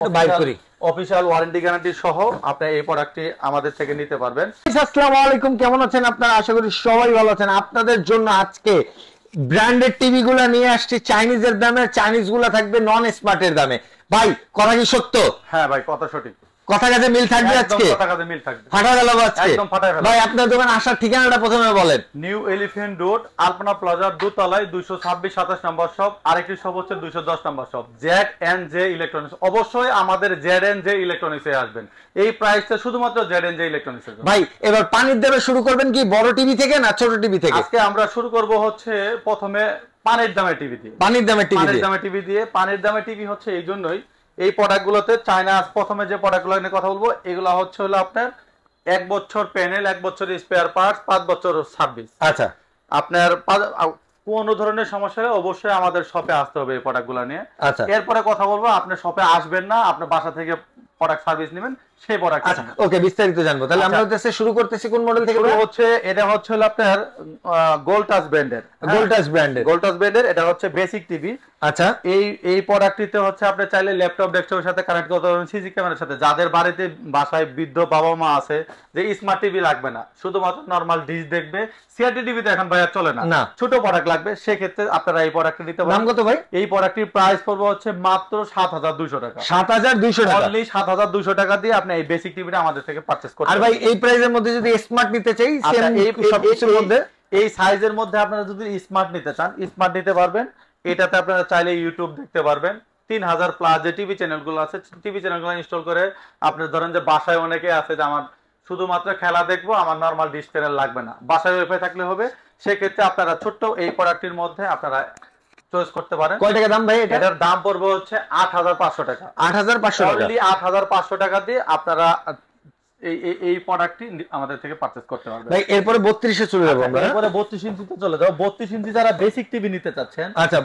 Official warranty guarantee সহ আপনি এই প্রোডাক্টটি আমাদের থেকে নিতে পারবেন। আসসালামু আলাইকুম, কেমন আছেন আপনারা? আশা করি সবাই ভালো আছেন। আপনাদের জন্য আজকে ব্র্যান্ডেড টিভি গুলা নিয়ে আসছি চাইনিজের দামে, চাইনিজ গুলা থাকবে নন স্মার্টের দামে। ভাই কথা কি সত্য? হ্যাঁ ভাই, কথা সঠিক। কথা কাজে মিল থাকবে আজকে? কথা কাজে মিল থাকবে। ফাটা গেল আজকে একদম ফাটা গেল। ভাই আপনার দোকান আসার ঠিকানাটা প্রথমে বলেন। নিউ এলিফ্যান্ট রোড, আলপনা প্লাজার দোতলায় 226-27 নম্বর শপ। আরেকটি শপ হচ্ছে 210 নম্বর শপ, Z&J ইলেকট্রনিক্স। অবশ্যই আমাদের Z&J ইলেকট্রনিক্সে আসবেন। এই প্রাইসটা শুধুমাত্র Z&J ইলেকট্রনিক্সের জন্য। ভাই এবার পানির দামে শুরু করবেন কি বড় টিভি থেকে না ছোট টিভি থেকে? আজকে আমরা শুরু করব হচ্ছে প্রথমে পানির দামে টিভি দিয়ে। পানির দামে টিভি দিয়ে। পানির দামে টিভি হচ্ছে এই জন্যই, এই প্রোডাক্টগুলোতে চায়না প্রথমে যে প্রোডাক্টগুলো নিয়ে কথা বলবো, এগুলো হচ্ছে হলো আপনার 1 বছর প্যানেল, 1 বছর স্পেয়ার পার্টস, 5 বছর সার্ভিস। আচ্ছা, আপনার কোনো ধরনের সমস্যা হলে অবশ্যই আমাদের শপে আসতে হবে এই প্রোডাক্টগুলো নিয়ে। আচ্ছা, এরপরে কথা বলবো, আপনি শপে আসবেন না, আপনার বাসা থেকে প্রোডাক্ট সার্ভিস নেবেন সেই প্রোডাক্ট। আচ্ছা ওকে, বিস্তারিত জানবো। তাহলে আমরা হচ্ছে শুরু করতেছি কোন মডেল থেকে? হচ্ছে এটা হচ্ছে হলো আপনার গোল্ড টাচ ব্র্যান্ডের। গোল্ড টাচ ব্র্যান্ডের এটা হচ্ছে বেসিক টিভি। আচ্ছা, এই প্রোডাক্টটিতে হচ্ছে আপনি চাইলে ল্যাপটপ ডেস্কটপের সাথে কানেক্ট করতে পারবেন, সিসি ক্যামেরার সাথে। যাদের বাড়িতে বাসায় বৃদ্ধ বাবা মা আছে, যে স্মার্ট টিভি লাগবে না, শুধুমাত্র নরমাল ডিশ দেখবে, সিআরটি টিভিতে এখন ভাইয়া চলে না, ছোট প্রোডাক্ট লাগবে, সেক্ষেত্রে আপনারা এই প্রোডাক্টটি নিতে পারেন। দাম কত ভাই? এই প্রোডাক্টটির প্রাইস পড়বে হচ্ছে মাত্র 7200 টাকা। 7200 টাকা, অনলি 7200 টাকা দিয়ে আপনি এই বেসিক টিভিটা আমাদের থেকে পারচেজ করতে পারেন। আর ভাই এই প্রাইসের মধ্যে যদি স্মার্ট নিতে চাই, এই সবকিছুর মধ্যে এই সাইজের মধ্যে আপনারা যদি স্মার্ট নিতে চান, স্মার্ট নিতে পারবেন। এটাতে আপনারা চাইলে ইউটিউব দেখতে পারবেন। 3000 প্লাস যে টিভি চ্যানেলগুলো আছে, টিভি চ্যানেলগুলো ইনস্টল করে আপনি ধরেন যে বাসায় অনেকে আছে যে আমার শুধুমাত্র খেলা দেখবো, আমার নরমাল ডিশ চ্যানেল লাগবে না, বাসায় ওয়াইফাই থাকলে হবে, সেক্ষেত্রে আপনারা ছোট্ট এই প্রোডাক্টটির মধ্যে আপনারা চয়েস করতে পারেন। কয় টাকা দাম ভাই? এটার দাম পড়বে হচ্ছে 8500 টাকা। 8500 টাকা, অনলি 8500 টাকা দিয়ে আপনারা এই প্রোডাক্টটি আমাদের থেকে পারচেজ করতে পারবেন। ভাই এরপরে 32 এ চলে যাব আমরা। এরপরে 32 ইঞ্চিতে চলে যাব। 32 ইঞ্চি যারা বেসিক টিভি নিতে চাচ্ছেন, আচ্ছা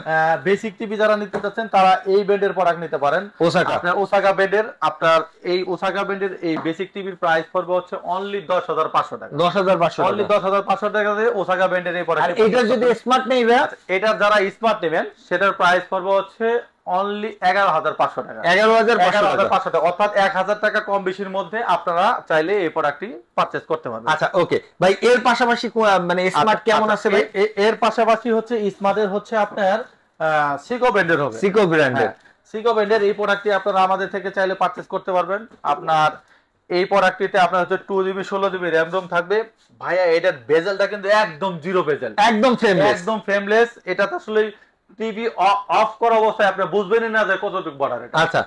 বেসিক টিভি যারা নিতে চাচ্ছেন, তারা এই ব্র্যান্ডের প্রোডাক্ট নিতে পারেন। আপনার ওসাকা ব্র্যান্ডের, আপনার এই ওসাকা ব্র্যান্ডের এই বেসিক টিভির প্রাইস পড়বে হচ্ছে অনলি 10500 টাকা। 10500 অনলি 10500 টাকা দিয়ে ওসাকা ব্র্যান্ডের এই প্রোডাক্ট। আর এটা যদি স্মার্ট নেই ভাই, এটা যারা স্মার্ট নেবেন সেটার প্রাইস পড়বে হচ্ছে অনলি 11500 টাকা। 11500 টাকা, অর্থাৎ 1000 টাকা কম বেশির মধ্যে আপনারা চাইলে এই প্রোডাক্টটি পারচেজ করতে পারবেন। আচ্ছা ওকে ভাই, এর পাশাপাশি মানে স্মার্ট কেমন আছে ভাই? এর পাশাপাশি হচ্ছে স্মার্টের হচ্ছে আপনার সিকো ব্র্যান্ডের হবে। সিকো ব্র্যান্ডের এই প্রোডাক্টটি আপনারা আমাদের থেকে চাইলে পারচেজ করতে পারবেন। আপনার এই প্রোডাক্টটিতে আপনার হচ্ছে 2GB 16GB র‍্যাম রোম থাকবে। ভাইয়া এটার বেজেলটা কিন্তু একদম জিরো বেজেল, একদম ফ্রেমলেস। এটাতে আসলে টিভি অফ করা অবস্থায় আপনি বুঝবেনই না যে কতটুকু বড় এটা। আচ্ছা,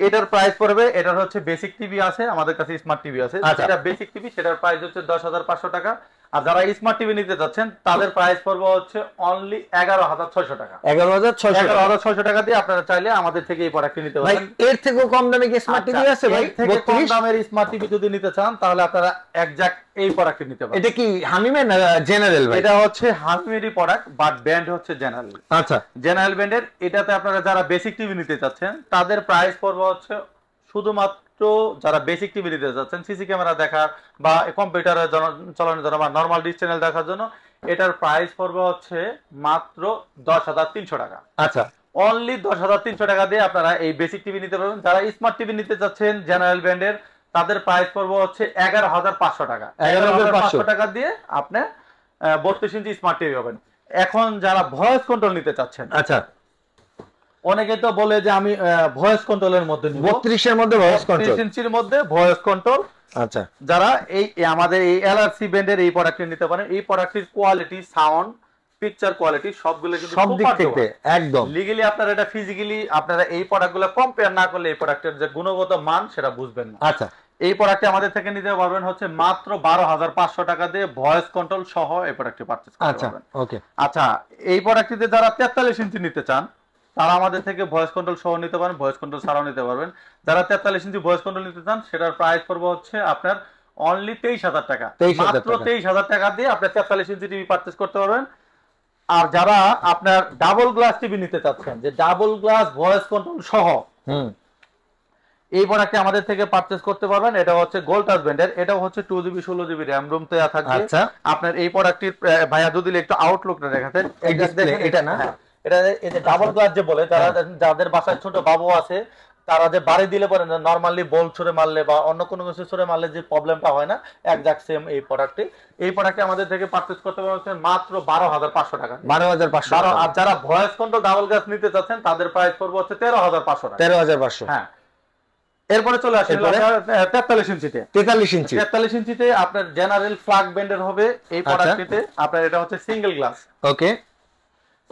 এটার প্রাইস পড়বে, এটার হচ্ছে বেসিক টিভি আছে, আমাদের কাছে স্মার্ট টিভি আছে। এটা বেসিক টিভি, সেটার প্রাইস হচ্ছে 10500 টাকা। আর যারা স্মার্ট টিভি নিতে যাচ্ছেন তাদের প্রাইস পড়বে হচ্ছে অনলি 11600 টাকা। 11600 টাকা দিয়ে আপনারা চাইলে আমাদের থেকে এই প্রোডাক্টটি নিতে পারেন। এর থেকেও কম দামে কি স্মার্ট টিভি আছে ভাই? থেকে কম দামের স্মার্ট টিভি যদি নিতে চান তাহলে আপনারা এক্সাক্ট এই প্রোডাক্টটি নিতে পারেন। এটা কি হামিমের না জেনারেল ভাই? এটা হচ্ছে হামিমেরই প্রোডাক্ট, বাট ব্র্যান্ড হচ্ছে জেনারেল। আচ্ছা, জেনারেল ব্র্যান্ডের। এটাতে আপনারা যারা বেসিক টিভি নিতে চাচ্ছেন তাদের প্রাইস পড়বে হচ্ছে শুধুমাত্র, যারা বেসিক টিভি নিতে যাচ্ছেন সিসি ক্যামেরা দেখার বা কম্পিউটারের চালানোর জন্য বা নরমাল ডিশ চ্যানেল দেখার জন্য, এটার প্রাইস পড়বে হচ্ছে মাত্র 10300 টাকা। আচ্ছা, অনলি 10300 টাকা দিয়ে আপনারা এই বেসিক টিভি নিতে পারবেন। যারা স্মার্ট টিভি নিতে যাচ্ছেন জেনারেল ব্র্যান্ডের, তাদের প্রাইস পড়বে হচ্ছে 11500 টাকা। 11500 টাকা দিয়ে আপনি 32 ইঞ্চি স্মার্ট টিভি পাবেন। এখন যারা ভয়েস কন্ট্রোল নিতে চাচ্ছেন, আচ্ছা, অনেকে তো বলে যে আমি ভয়েস কন্ট্রোলের মধ্যে নিব, 32 এর মধ্যে ভয়েস কন্ট্রোল, 32 ইঞ্চির মধ্যে ভয়েস কন্ট্রোল। আচ্ছা, যারা এই আমাদের এই এলআরসি ব্র্যান্ডের এই প্রোডাক্টটি নিতে পারেন। এই প্রোডাক্টের কোয়ালিটি, সাউন্ড, পিকচার কোয়ালিটি সবগুলো কিন্তু সব দিক থেকে একদম লিগ্যালি আপনারা এটা ফিজিক্যালি আপনারা এই প্রোডাক্টগুলো কম্পেয়ার না করলে এই প্রোডাক্টের যে গুণগত মান সেটা বুঝবেন না। আচ্ছা, এই প্রোডাক্টটি আমাদের থেকে নিতে পারবেন হচ্ছে মাত্র 12500 টাকা দিয়ে ভয়েস কন্ট্রোল সহ এই প্রোডাক্টটি পারচেজ করতে পারবেন। ওকে, আচ্ছা, এই প্রোডাক্টটিতে যারা 43 ইঞ্চি নিতে চান তারা আমাদের থেকে ভয়েস কন্ট্রোল সহ নিতে পারেন, ভয়েস কন্ট্রোল ছাড়াও নিতে পারবেন। যারা 43 ইঞ্চি ভয়েস কন্ট্রোল নিতে চান সেটার প্রাইস পড়বে হচ্ছে আপনার অনলি 23000 টাকা। মাত্র 23000 টাকা দিয়ে আপনি 43 ইঞ্চি টিভি পারচেজ করতে পারবেন। আর যারা আপনার ডাবল গ্লাস টিভি নিতে চাচ্ছেন, যে ডাবল গ্লাস ভয়েস কন্ট্রোল সহ, এই প্রোডাক্টটি আমাদের থেকে পারচেজ করতে পারবেন। এটা হচ্ছে গোল্ড টাচ ব্র্যান্ডের। এটাও হচ্ছে 2GB 16GB র‍্যাম রোম দেয়া থাকবে। আপনার এই প্রোডাক্টটির ভাইয়া যদি একটু আউটলুকটা দেখাতেন, এটা না, এটা এই যে ডাবল গ্লাস যে বলে, যাদের বাসায় ছোট বাবু আছে তারা যে বাড়ি দিলে পরে নরমালি বল ছুড়ে মারলে বা অন্য কোনো কিছু ছুড়ে মারলে যে প্রবলেমটা হয় না, একজাক্ট সেম এই প্রোডাক্টে আমাদের থেকে পারচেজ করতে পারবেন মাত্র 12,500 টাকা। 12,500। আর যারা ভয়েস কন্ট্রোল ডাবল গ্লাস নিতে চাচ্ছেন তাদের প্রাইস পড়বে হচ্ছে 13,500 টাকা। 13,500। হ্যাঁ, এরপরে চলে আসি 43 ইঞ্চিতে। 43 ইঞ্চিতে আপনার জেনারেল ফ্ল্যাগ বেন্ডের হবে এই প্রোডাক্টটিতে। আপনার এটা হচ্ছে সিঙ্গেল গ্লাস। ওকে,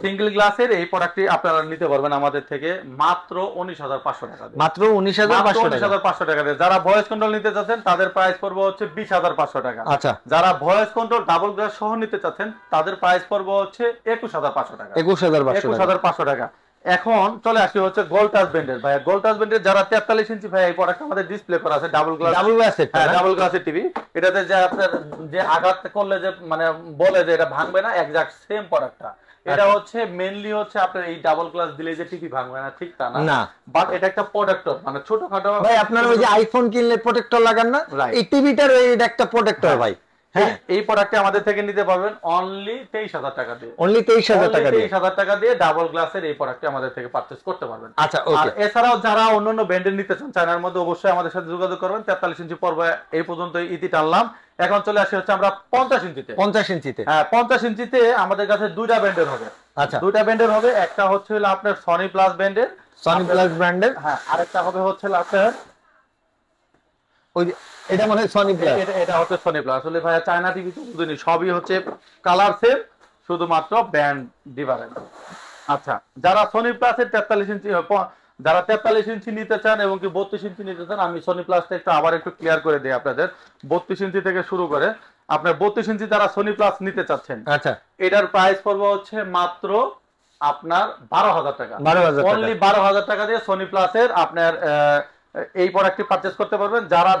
সিঙ্গেল গ্লাসের এই প্রোডাক্টটি আপনারা নিতে পারবেন আমাদের থেকে মাত্র 19,500 টাকা দিয়ে। মাত্র 19,500 টাকা দিয়ে। যারা ভয়েস কন্ট্রোল নিতে চাচ্ছেন তাদের প্রাইস পড়বে হচ্ছে 20,500 টাকা। আচ্ছা, যারা ভয়েস কন্ট্রোল ডাবল গ্লাস সহ নিতে চাচ্ছেন তাদের প্রাইস পড়বে হচ্ছে 21,500 টাকা। 21,500 টাকা। এখন চলে আসি হচ্ছে গোল্ড টাচ ব্যান্ডের। ভাই গোল্ড টাচ ব্যান্ডের যারা 43 ইঞ্চি, ভাই এই প্রোডাক্ট আমাদের ডিসপ্লে করা আছে ডাবল গ্লাসের টিভি। এটাতে যে আপনার যে আঘাত করলে যে মানে বলে যে এটা ভাঙবে না, একজাক্ট সেম প্রোডাক্টটা। এটা হচ্ছে মেইনলি হচ্ছে আপনার এই ডাবল গ্লাস দিলে যে টিভি ভাঙবে না ঠিক তা না, বাট এটা একটা প্রোটেক্টর, মানে ছোটখাটো। ভাই আপনারা ওই যে আইফোন কিনলে প্রোটেক্টর লাগান না, এই টিভিটার এটা একটা প্রোটেক্টর ভাই। হ্যাঁ, এই প্রোডাক্টে আমাদের থেকে নিতে পারবেন অনলি 23,000 টাকা দিয়ে। অনলি 23,000 টাকা দিয়ে। 23,000 টাকা দিয়ে ডাবল গ্লাসের এই প্রোডাক্টটি আমাদের থেকে পারচেজ করতে পারবেন। আচ্ছা, ওকে। আর এছাড়াও যারা অন্যান্য ব্র্যান্ডের নিতে চান চায়নার মধ্যে, অবশ্যই আমাদের সাথে যোগাযোগ করবেন। 43 ইঞ্চি পর্ব এই পর্যন্ত ইতি টানলাম। এখন চলে আসি হচ্ছে আমরা 50 ইঞ্চিতে। 50 ইঞ্চিতে, হ্যাঁ 50 ইঞ্চিতে আমাদের কাছে দুইটা ব্র্যান্ডের হবে। আচ্ছা, দুইটা ব্র্যান্ডের হবে। একটা হচ্ছে হলো আপনার সনি প্লাস ব্র্যান্ডের, হ্যাঁ, আরেকটা হবে হচ্ছে আপনার ওই এটা মানে সনি প্লাস। এটা হচ্ছে সনি প্লাস। আসলে ভাই চায়না টিভি তো বুঝিনি, সবই হচ্ছে কালার সেম, শুধুমাত্র ব্র্যান্ড ডিফারেন্ট। আচ্ছা, যারা সনি প্লাসের 43 ইঞ্চি, যারা 43 ইঞ্চি নিতে চান এবং কি 32 ইঞ্চি নিতে চান, আমি সনি প্লাসটা একটু আবার একটু ক্লিয়ার করে দিই আপনাদের। 32 ইঞ্চি থেকে শুরু করে আপনার 32 ইঞ্চি যারা সনি প্লাস নিতে চাচ্ছেন, আচ্ছা, এটার প্রাইস পড়বে হচ্ছে মাত্র আপনার 12,000 টাকা। 12,000 টাকা। অনলি 12,000 টাকা দিয়ে সনি প্লাসের আপনার এই প্রোডাক্টটি পারচেজ করতে পারবেন। যারা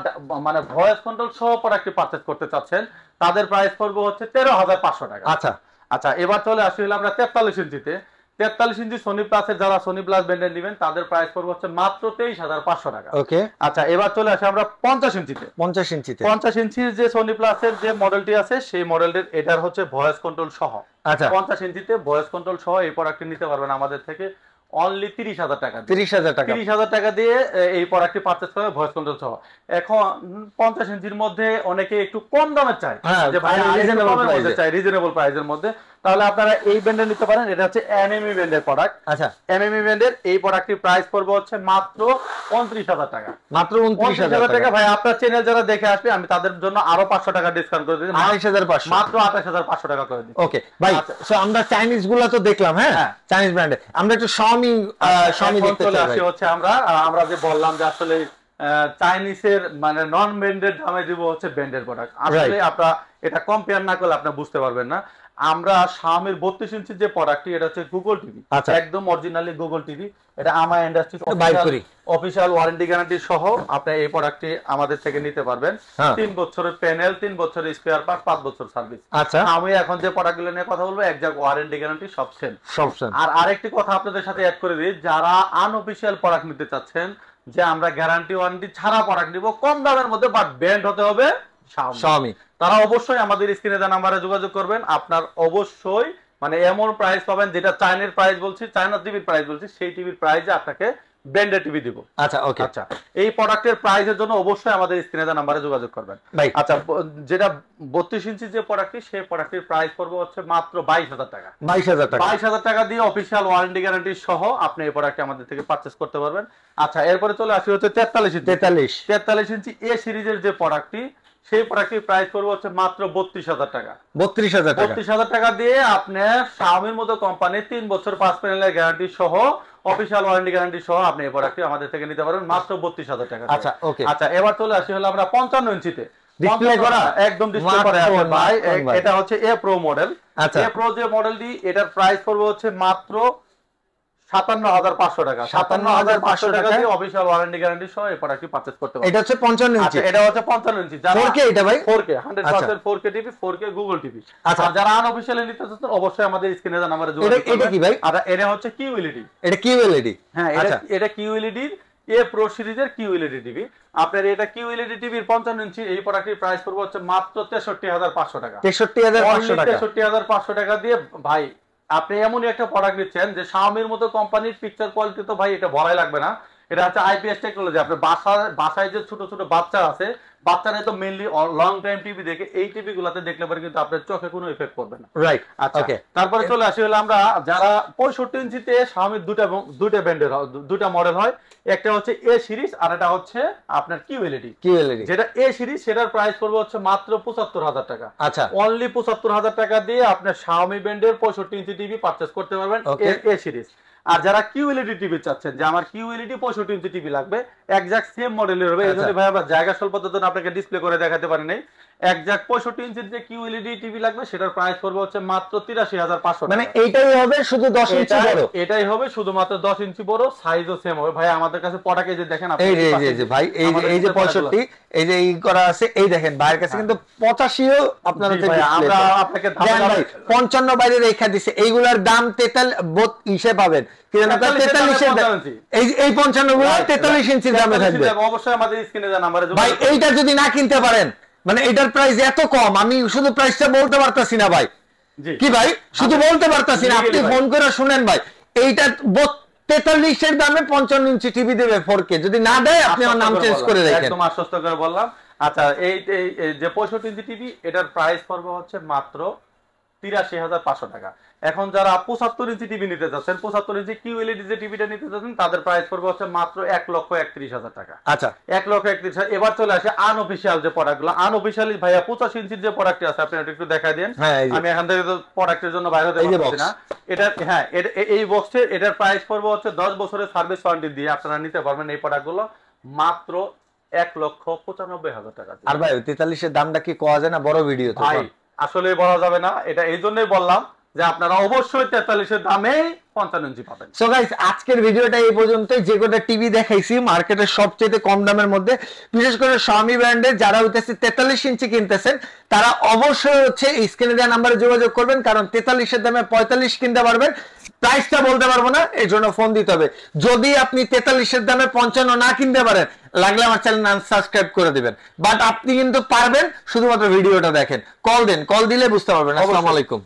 মানে ভয়েস কন্ট্রোল সহ প্রোডাক্টটি পারচেজ করতে চাচ্ছেন তাদের প্রাইস পড়বে হচ্ছে 13,500 টাকা। আচ্ছা আচ্ছা, এবার চলে আসি হলো আমরা 43 ইঞ্চিতে। 43 ইঞ্চি সনি প্লাসের যারা সনি প্লাস ব্র্যান্ডের নেবেন তাদের প্রাইস পড়বে হচ্ছে মাত্র 23,500 টাকা। ওকে, আচ্ছা, এবার চলে আসি আমরা 50 ইঞ্চিতে। 50 ইঞ্চির যে সনি প্লাসের যে মডেলটি আছে সেই মডেলটির এটার হচ্ছে ভয়েস কন্ট্রোল সহ। আচ্ছা, 50 ইঞ্চিতে ভয়েস কন্ট্রোল সহ এই প্রোডাক্টটি নিতে পারবেন আমাদের থেকে অনলি 30,000 টাকা। 30,000 টাকা দিয়ে এই প্রোডাক্টটি পারচেজ করে ভয়েস কন্ট্রোল সহ। এখন 50 ইঞ্চির মধ্যে অনেকে একটু কম দামে চায়, যে ভাই রিজনেবল প্রাইসের মধ্যে, তাহলে আপনারা এই ব্র্যান্ডের নিতে পারেন। এটা হচ্ছে এনএমই ব্র্যান্ডের প্রোডাক্ট। আচ্ছা, এনএমই ব্র্যান্ডের এই প্রোডাক্টটির প্রাইস পড়বে হচ্ছে মাত্র 29,000 টাকা। মাত্র 29,000 টাকা। ভাই আপনার চ্যানেল যারা দেখে আসবে আমি তাদের জন্য আরো 500 টাকা ডিসকাউন্ট করে দিই, 28,500, মাত্র 28,500 টাকা করে দিই। ওকে ভাই, সো আমরা চাইনিজ গুলা তো দেখলাম, হ্যাঁ চাইনিজ ব্র্যান্ডে। আমরা একটু শাওমি দেখতে চলে চাই। আসি হচ্ছে আমরা যে বললাম যে আসলে চাইনিজের মানে নন ব্র্যান্ডেড দামে দিব হচ্ছে ব্র্যান্ডের প্রোডাক্ট। আসলে আপনারা এটা কম্পেয়ার না করলে আপনি বুঝতে পারবেন না। আমরা শাওমির 32 ইঞ্চির যে প্রোডাক্টটি, এটা হচ্ছে গুগল টিভি, একদম অরিজিনালি গুগল টিভি। এটা আমা ইন্ডাস্ট্রিজ অফিশিয়াল ওয়ারেন্টি গ্যারান্টি সহ আপনি এই প্রোডাক্টটি আমাদের থেকে নিতে পারবেন। 3 বছরের প্যানেল, 3 বছরের স্পেয়ার পার্ট, 5 বছর সার্ভিস। আচ্ছা, আমি এখন যে প্রোডাক্টগুলো নিয়ে কথা বলবো একজাক্ট ওয়ারেন্টি গ্যারান্টি সব সেম। আর আরেকটি কথা আপনাদের সাথে অ্যাড করে দিই, যারা আনঅফিশিয়াল প্রোডাক্ট নিতে চাচ্ছেন, যে আমরা গ্যারান্টি ওয়ারেন্টি ছাড়া প্রোডাক্ট নিব কম দামের মধ্যে, বাট ব্র্যান্ড হতে হবে শাওমি, তারা অবশ্যই আমাদের স্ক্রিনে দেওয়া নাম্বারে যোগাযোগ করবেন। আপনার অবশ্যই মানে এমন প্রাইস পাবেন যেটা চাইনার প্রাইস বলছি, চাইনা টিভির প্রাইস বলছি, সেই টিভির প্রাইসে আপনাকে ব্র্যান্ডেড টিভি দিব। আচ্ছা, ওকে। আচ্ছা, এই প্রোডাক্টের প্রাইসের জন্য অবশ্যই আমাদের স্ক্রিনে দেওয়া নাম্বারে যোগাযোগ করবেন। আচ্ছা, যেটা 32 ইঞ্চি যে প্রোডাক্টটি, সেই প্রোডাক্টের প্রাইস পড়বে হচ্ছে মাত্র 22,000 টাকা। 22,000 টাকা দিয়ে অফিশিয়াল ওয়ারেন্টি গ্যারান্টি সহ আপনি এই প্রোডাক্টটি আমাদের থেকে পারচেজ করতে পারবেন। আচ্ছা, এরপরে চলে আসি হচ্ছে 43 ইঞ্চি এ সিরিজের যে প্রোডাক্টটি, সেই প্রোডাক্টের প্রাইস পড়বে হচ্ছে মাত্র 32,000 টাকা। 32,000 টাকা দিয়ে আপনি শাওমির মতো কোম্পানি 3 বছর 5 প্যানেলের গ্যারান্টি সহ অফিশিয়াল ওয়ারেন্টি গ্যারান্টি সহ আপনি এই প্রোডাক্টটি আমাদের থেকে নিতে পারবেন মাত্র 32,000 টাকা। আচ্ছা, ওকে। আচ্ছা, এবার চলে আসি হলো আমরা 55 ইঞ্চিতে। ডিসপ্লে করা, একদম ডিসপ্লে করা আছে ভাই। এটা হচ্ছে এ প্রো মডেল। এ প্রো যে মডেলটি, এটার প্রাইস পড়বে হচ্ছে মাত্র 57,500 টাকা। 57,500 টাকা দিয়ে অফিশিয়াল ওয়ারেন্টি গ্যারান্টি সহ এই প্রোডাক্টটি পারচেজ করতে পারবেন। এটা হচ্ছে 55 ইঞ্চি। এটা হচ্ছে 55 ইঞ্চি। 4K এটা ভাই? 4K 100% 4K TV, 4K Google TV. আচ্ছা, যারা আনঅফিশিয়ালি নিতে চাচ্ছেন অবশ্যই আমাদের স্ক্রিনে দেওয়া নম্বরে যোগাযোগ করবেন। এটা কি ভাই? এটা হচ্ছে QLED। এটা QLED? হ্যাঁ, এটা QLED এ প্রো সিরিজের QLED টিভি। আপনার এটা QLED টিভির 55 ইঞ্চি এই প্রোডাক্টের প্রাইস পড়বে হচ্ছে মাত্র 63,500 টাকা। 63,500 টাকা দিয়ে ভাই আপনি এমনই একটা প্রোডাক্ট নিচ্ছেন যে শাওমির মতো কোম্পানির পিকচার কোয়ালিটি তো ভাই এটা বলাই লাগবে না। এটা হচ্ছে আইপিএস টেকনোলজি। আপনার বাসায় যে ছোট ছোট বাচ্চা আছে, বাচ্চারা তো মেইনলি লং টাইম টিভি দেখে, এই টিভি গুলাতে দেখলে পরে কিন্তু আপনার চোখে কোনো ইফেক্ট পড়বে না। রাইট, আচ্ছা, তারপরে চলে আসি হলো আমরা যারা 65 ইঞ্চিতে Xiaomi দুটা ব্র্যান্ডের দুটা মডেল হয়, একটা হচ্ছে এ সিরিজ আর একটা হচ্ছে আপনার কিউএলইডি। যেটা এ সিরিজ সেটার প্রাইস পড়বে হচ্ছে মাত্র 75,000 টাকা। আচ্ছা, অনলি 75,000 টাকা দিয়ে আপনার Xiaomi ব্র্যান্ডের 65 ইঞ্চি টিভি পারচেজ করতে পারবেন এ সিরিজ। আর যারা কিউএলইডি টিভি চাচ্ছেন যে আমার কিউএলইডি 65 ইঞ্চি টিভি লাগবে, এক্সাক্ট সেম মডেলের হবে, এইজন্য ভাই আমরা জায়গা স্বল্পতার জন্য আপনাকে ডিসপ্লে করে দেখাতে পারি নাই। এক্সাক্ট 65 ইঞ্চির যে কিউএলইডি টিভি লাগবে সেটার প্রাইস পড়বে হচ্ছে মাত্র 83,500 টাকা। মানে এইটাই হবে শুধু 10 ইঞ্চি বড়, এটাই হবে শুধুমাত্র 10 ইঞ্চি বড়, সাইজও সেম হবে। ভাই আমাদের কাছে প্রোডাক্ট এই যে দেখেন আপনি, এই যে ভাই এই যে 65 এই যে করা আছে, এই দেখেন ভাইয়ের কাছে কিন্তু 85ও আপনারা আমরা আপনাকে 55 বাইরে রেখা দিছে, এইগুলার দাম 43 ইসে পাবেন, কি জানেন আপনারা 43 এই 55 গুলো 43 ইঞ্চির দামে থাকবে। অবশ্যই আমাদের স্ক্রিনে যা নাম্বারে ভাই এইটা যদি না কিনতে পারেন, মানে এটার প্রাইস এত কম, আমি শুধু প্রাইসটা বলতে পারতাছি না ভাই। কি ভাই, শুধু বলতে পারতাছি না, আপনি ফোন করে শুনেন ভাই। এইটা 43 এর দামে 55 ইঞ্চি টিভি দেবে 4K, যদি না দেয় আপনি আমার নাম চেঞ্জ করে রাখেন। একদম আশ্বস্ত করে বললাম। আচ্ছা, এই যে 65 ইঞ্চি টিভি এটার প্রাইস পড়বে হচ্ছে মাত্র 83,500 টাকা। এখন যারা 75 ইঞ্চি টিভি নিতে যাচ্ছেন, 75 ইঞ্চি কিউএলইডি যে টিভিটা নিতে যাচ্ছেন, তাদের প্রাইস পড়বে হচ্ছে মাত্র 1,31,000 টাকা। আচ্ছা, 1,31,000। এবার চলে আসে আনঅফিশিয়াল যে প্রোডাক্টগুলো। আনঅফিশিয়ালি ভাইয়া 85 ইঞ্চির যে প্রোডাক্টটি আছে আপনি একটু দেখাই দেন। আমি এখান থেকে তো প্রোডাক্টের জন্য বাইরে হতে পারছি না। এটা হ্যাঁ, এই বক্সে এটার প্রাইস পড়বে হচ্ছে 10 বছরের সার্ভিস ওয়ারেন্টি দিয়ে আপনারা নিতে পারবেন এই প্রোডাক্টগুলো মাত্র 1,95,000 টাকা। আর ভাই 43 এর দামটা কি কোয়া যায় না বড় ভিডিও তো? ভাই আসলে বলা যাবে না, এটা এই জন্যই বললাম যে আপনারা অবশ্যই 43 এর দামে 55 ইঞ্চি পাবেন। সো গাইস, আজকের ভিডিওটা এই পর্যন্তই। যে কোটা টিভি দেখাইছি মার্কেটের সবচেয়ে কম দামের মধ্যে, বিশেষ করে Xiaomi ব্র্যান্ডের যারা হইতেছে 43 ইঞ্চি কিনতেছেন, তারা অবশ্যই হচ্ছে স্ক্রিনে দেওয়া নাম্বারে যোগাযোগ করবেন, কারণ 43 এর দামে 45 কিনতে পারবেন। প্রাইসটা বলতে পারবো না, এর জন্য ফোন দিতে হবে। যদি আপনি 43 এর দামে 55 না কিনতে পারেন, লাগলে আমার চ্যানেল আনসাবস্ক্রাইব করে দিবেন। বাট আপনি কিন্তু পারবেন, শুধুমাত্র ভিডিওটা দেখেন, কল দেন, কল দিলে বুঝতে পারবেন। আসসালামু আলাইকুম।